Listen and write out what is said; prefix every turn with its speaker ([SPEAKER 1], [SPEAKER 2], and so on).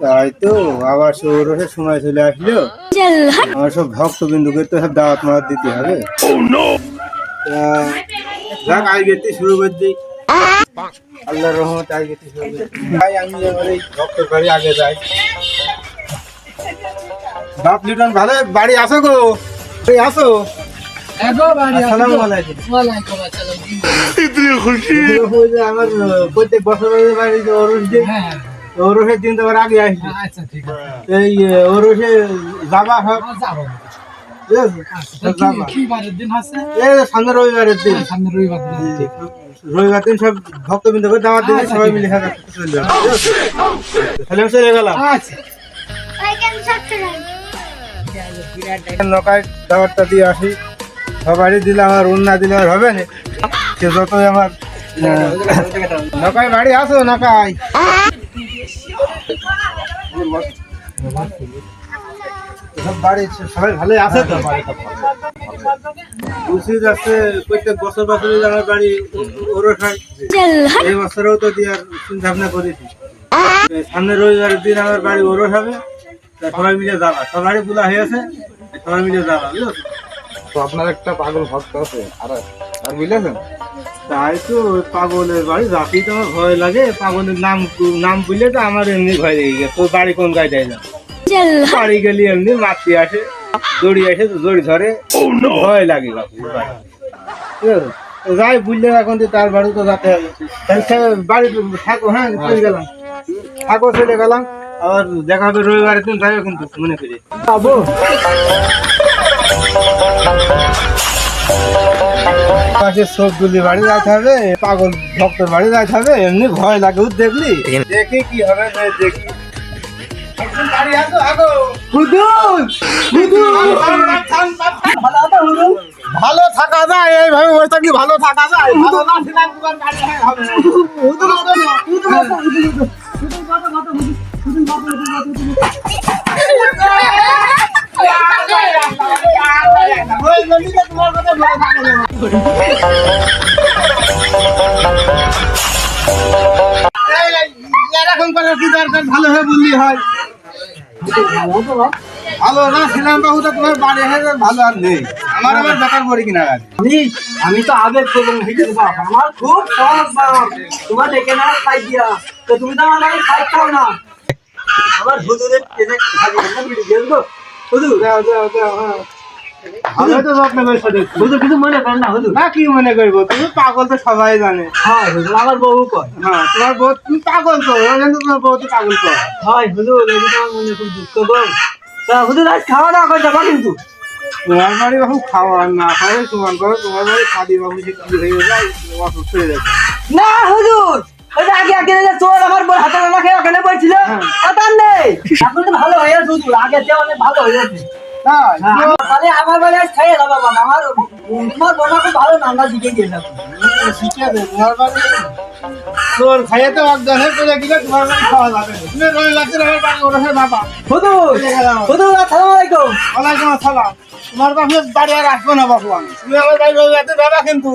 [SPEAKER 1] তাই তো আবার সৌরসের সময় চলে আসলো। আমার সব ভক্তবিন্দুকে তো সব দাওয়াত মাওয়াত দিতে হবে। যাক আই গেতে শুরু করে দিই। আল্লাহর রহমত আই গেতে শুরু করে দিই। ভাই আমি এবার এই ভক্তের বাড়ি আগে যাই। বাপ লিটন ভালো বাড়ি আসো গো, এই আসো। আসসালামু আলাইকুম।
[SPEAKER 2] ওয়ালাইকুম আসসালাম।
[SPEAKER 1] আমার প্রত্যেক বছর বাড়িতে অরুষ দিই। ওরসের দিন তো আগে আসবে।
[SPEAKER 2] আচ্ছা ঠিক আছে।
[SPEAKER 1] এই ওরসে যাবা সব
[SPEAKER 2] যাবো।
[SPEAKER 1] ঠিক আছে? সব যাবা।
[SPEAKER 2] কি বারের দিন আছে?
[SPEAKER 1] এই সামনে রবিবারের দিন।
[SPEAKER 2] সামনে রবিবার দিন।
[SPEAKER 1] রবিবার দিন সব ভক্তবৃন্দকে দাওয়াত দিবি, সবাই মিলে খাওয়া দাওয়া করতে চলে যাবে, ঠিক আছে? তাহলে আমি চলে গেলাম।
[SPEAKER 2] আচ্ছা।
[SPEAKER 1] নৌকায় দাওয়াতটা দিয়ে আসি। সবারই দিলে আমার না দিলে আর হবে না। সে যতই আমার নৌকায় বাড়ি আসো নৌকায়। সব বাড়ি সবাই ভালোই আছে তো? উচিত আছে প্রত্যেক বছর বছরই আমার বাড়ি ওরস হয়। এই বছরেও তো দিয়ে চিন্তা ভাবনা করেছি সামনে রবিবারের দিন আমার বাড়ি ওরস হবে। তা সবাই মিলে যাবা, সবারই বলা হয়েছে, সবাই মিলে যাবা, বুঝলো?
[SPEAKER 3] তো আপনার একটা পাগল ভক্ত আছে আর বুঝলেন?
[SPEAKER 1] তাই তো পাগলের বাড়ি রাতেই তো আমার ভয় লাগে। পাগলের নাম বুঝলে তো আমার এমনি ভয় লেগে গেছে। তোর বাড়ি কোন গায়ে দেয় না, বাড়ি গেলি এমনি মাতৃ আসে, দড়ি আসে, দড়ি ধরে, ভয় লাগে বাপু বাড়ি। ঠিক আছে? যাই বুঝলে এখন তো তার বাড়ি তো যেতে হবে। বাড়ি থাকো, হ্যাঁ চলে গেলাম, থাকো চলে গেলাম। আবার দেখা হবে রবিবারের দিন, যাবে কিন্তু মনে করি পাবো। পাশে সবগুলি বাড়ি যাইতে হবে, পাগল ভক্তর বাড়ি যাইতে হবে। এমনি ভয় লাগে, দেখলি দেখি কি হবে না দেখি। ভালো থাকা যায় এইভাবে বসে থাকলে, ভালো থাকা যায়। এরকম করে কি দরকার, ভালো হয়ে বললি হয়। ভালো না ছিলাম বাবু, তো তোমার বাড়ি হয়ে ভালো আর নেই। আমার আবার বেকার পড়ি কিনা
[SPEAKER 4] আমি তো আবেগ করবো আমার খুব শখ বাপ তোমার ডেকে না খাই দিয়া তো তুমি তো আমার খাই খাও না আমার হুজুরের হুজুর
[SPEAKER 1] আমি তো যত্ন করে দেখছি।
[SPEAKER 4] হুজুর কিছু মনে করেন না হুজুর।
[SPEAKER 1] না কি মনে করবো, তুমি পাগল তো সবাই জানে।
[SPEAKER 4] হ্যাঁ হুজুর আমার বউ কয়।
[SPEAKER 1] হ্যাঁ তোমার বউ, তুমি পাগল তো, তোমার বউ তো পাগল তো।
[SPEAKER 4] হয় হুজুর এই যে আমার মনে খুব দুঃখ গো। তা হুজুর আজ খাওয়া দাওয়া করে যাবা কিন্তু।
[SPEAKER 1] তোমার বাড়ি বাবু খাওয়া না খাওয়া তোমার করো, তোমার বাড়ি খাদি বাবু যে কি হয়ে যায় অসুস্থ হয়ে যাচ্ছে।
[SPEAKER 4] না হুজুর ওই যে আগে আগে যে চোর আমার বড় হাতে না খেয়ে ওখানে বলছিল কথা নেই। এখন তো ভালো হয়ে গেছে হুজুর, আগে যে অনেক ভালো হয়ে গেছে। তাহলে আমার বাড়ি আজ খাইয়ে যাবো বাবা। আমার তোমার বোনা খুব ভালো নান্না শিখে গিয়ে যাবো।
[SPEAKER 1] শিখে দে তোমার বাড়ি তোর খাইয়ে তো অজ্ঞান হয়ে পড়ে গেলে তোমার বাড়ি খাওয়া যাবে না। তুমি রবি লাগছে আমার বাড়ি ওরা বাবা।
[SPEAKER 4] হুজুর হুজুর আসসালামু আলাইকুম।
[SPEAKER 1] ওয়ালাইকুম আসসালাম। তোমার বাপের বাড়ি আর আসবো না বাবু আমি, তুমি আমার বাড়ি রবি লাগছে বাবা কিন্তু।